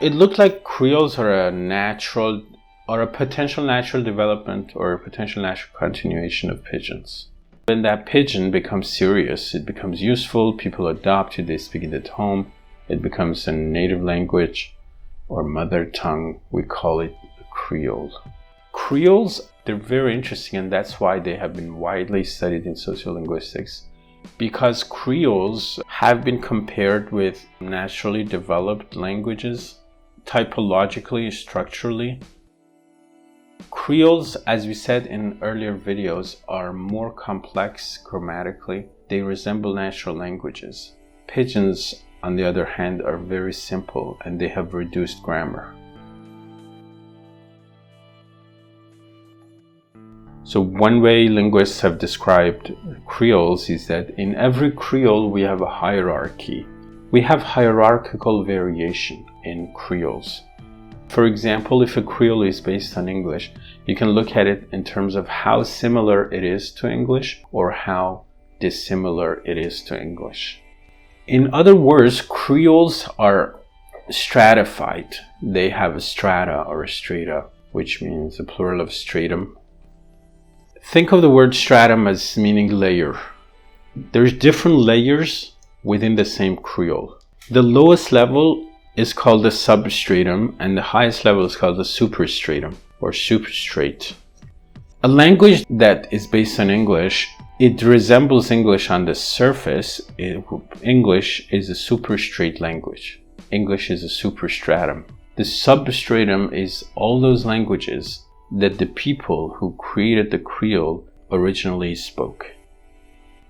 It looked like Creoles are a natural or a potential natural development or a potential natural continuation of Pidgins. When that Pidgin becomes serious, it becomes useful, people adopt it, they speak it at home, it becomes a native language or mother tongue, we call it Creole. Creoles, they're very interesting, and that's why they have been widely studied in sociolinguistics, because Creoles have been compared with naturally developed languages, typologically, structurally. Creoles, as we said in earlier videos, are more complex grammatically. They resemble natural languages. Pidgins, on the other hand, are very simple and they have reduced grammar. So one way linguists have described Creoles is that in every Creole we have a hierarchy. We have hierarchical variation in Creoles. For example, if a Creole is based on English, you can look at it in terms of how similar it is to English or how dissimilar it is to English. In other words, Creoles are stratified. They have a strata or a strata, which means the plural of stratum. Think of the word stratum as meaning layer. There's different layers within the same Creole. The lowest level is called the substratum and the highest level is called the superstratum or substrate. A language that is based on English, it resembles English on the surface. English is a superstrate language. English is a superstratum. The substratum is all those languages that the people who created the Creole originally spoke.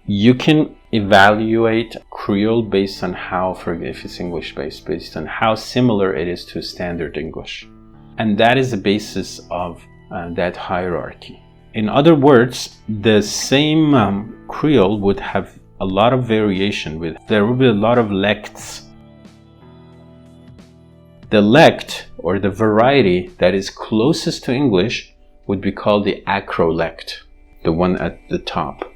You can evaluate Creole based on how, if it's English based on how similar it is to standard English. And that is the basis of that hierarchy. In other words, the same Creole would have a lot of variation. There would be a lot of lects. The lect, or the variety that is closest to English, would be called the acrolect, the one at the top.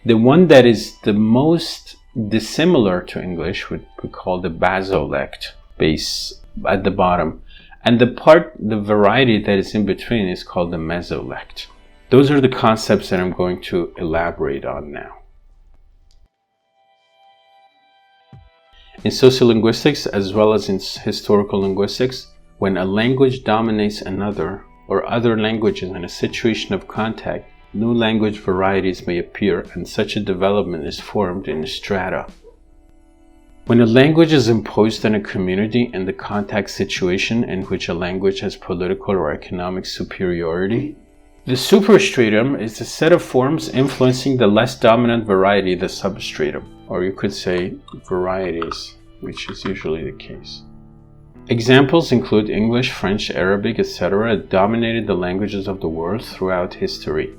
The one that is the most dissimilar to English would be called the basolect, base at the bottom. And the variety that is in between is called the mesolect. Those are the concepts that I'm going to elaborate on now. In sociolinguistics, as well as in historical linguistics, when a language dominates another or other languages in a situation of contact, new language varieties may appear, and such a development is formed in strata. When a language is imposed on a community in the contact situation in which a language has political or economic superiority, the superstratum is the set of forms influencing the less dominant variety, the substratum, or you could say varieties, which is usually the case. Examples include English, French, Arabic, etc. dominated the languages of the world throughout history.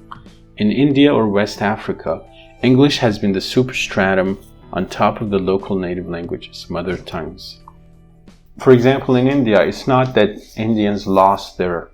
In India or West Africa, English has been the superstratum on top of the local native languages, mother tongues. For example, in India, it's not that Indians lost their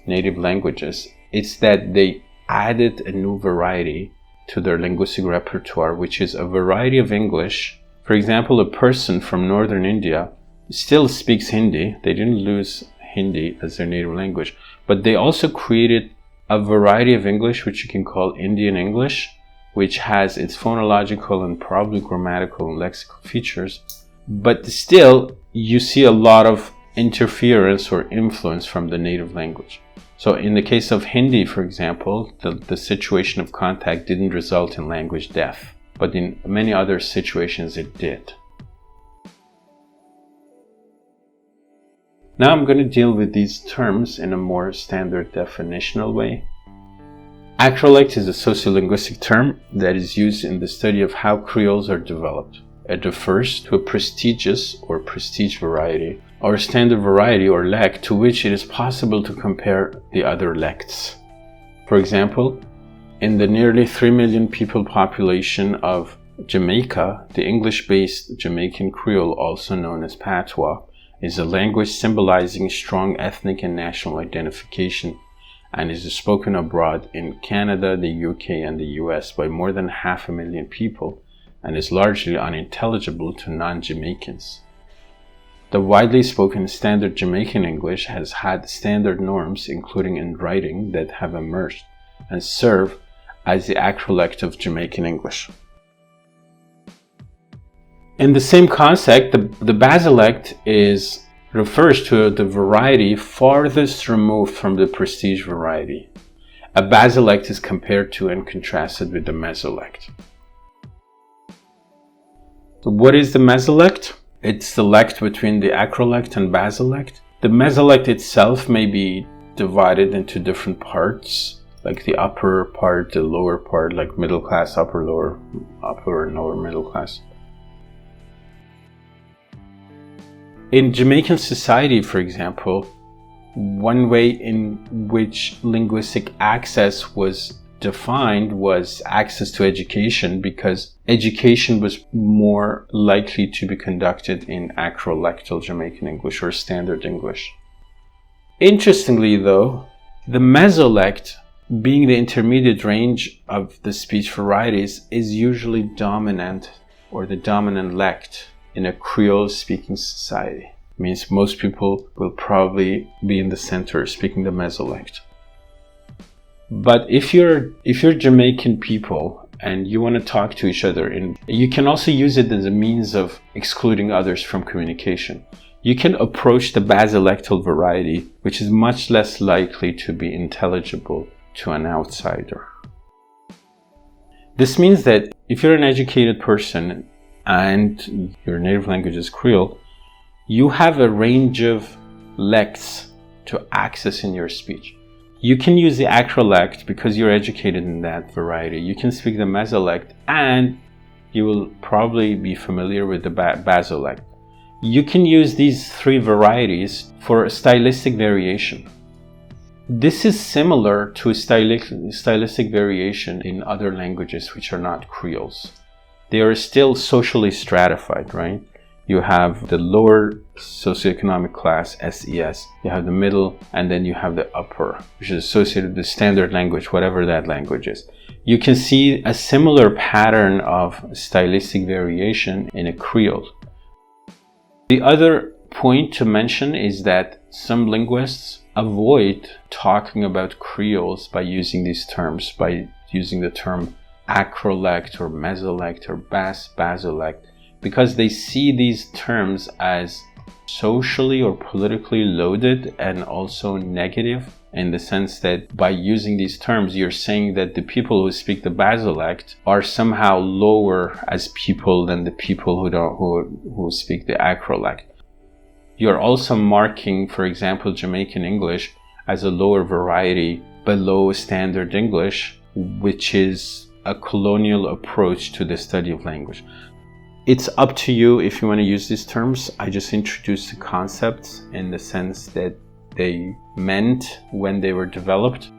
native languages, it's that they added a new variety to their linguistic repertoire, which is a variety of English. For example, a person from northern India still speaks Hindi. They didn't lose Hindi as their native language, but they also created a variety of English which you can call Indian English, which has its phonological and probably grammatical and lexical features, but still you see a lot of interference or influence from the native language. So in the case of Hindi, for example, the situation of contact didn't result in language death, but in many other situations it did. Now I'm going to deal with these terms in a more standard definitional way. Acrolect is a sociolinguistic term that is used in the study of how Creoles are developed. It refers to a prestigious or prestige variety, or a standard variety or lect to which it is possible to compare the other lects. For example, in the nearly 3 million people population of Jamaica, the English-based Jamaican Creole, also known as Patois, is a language symbolizing strong ethnic and national identification, and is spoken abroad in Canada, the UK, and the US by more than 500,000 people, and is largely unintelligible to non-Jamaicans. The widely spoken standard Jamaican English has had standard norms, including in writing, that have emerged and serve as the acrolect of Jamaican English. In the same concept, the basilect refers to the variety farthest removed from the prestige variety. A basilect is compared to and contrasted with the mesolect. So what is the mesolect? It's the lect between the acrolect and basilect. The mesolect itself may be divided into different parts, like the upper part, the lower part, like middle class, upper and lower middle class. In Jamaican society, for example, one way in which linguistic access was defined was access to education, because education was more likely to be conducted in acrolectal Jamaican English or standard English. Interestingly though, the mesolect, being the intermediate range of the speech varieties, is usually dominant, or the dominant lect, in a Creole speaking society. It means most people will probably be in the center speaking the mesolect. But if you're Jamaican people and you want to talk to each other, and you can also use it as a means of excluding others from communication. You can approach the basilectal variety, which is much less likely to be intelligible to an outsider. This means that if you're an educated person and your native language is Creole, you have a range of lects to access in your speech. You can use the acrolect because you're educated in that variety. You can speak the mesolect, and you will probably be familiar with the basilect. You can use these three varieties for a stylistic variation. This is similar to a stylistic variation in other languages which are not Creoles. They are still socially stratified, right? You have the lower socioeconomic class, SES, you have the middle, and then you have the upper, which is associated with the standard language, whatever that language is. You can see a similar pattern of stylistic variation in a Creole. The other point to mention is that some linguists avoid talking about Creoles by using these terms, by using the term acrolect or mesolect or basilect, because they see these terms as socially or politically loaded and also negative, in the sense that by using these terms you're saying that the people who speak the basilect are somehow lower as people than the people who speak the acrolect. You're also marking, for example, Jamaican English as a lower variety below standard English, which is a colonial approach to the study of language. It's up to you if you want to use these terms. I just introduced the concepts in the sense that they meant when they were developed.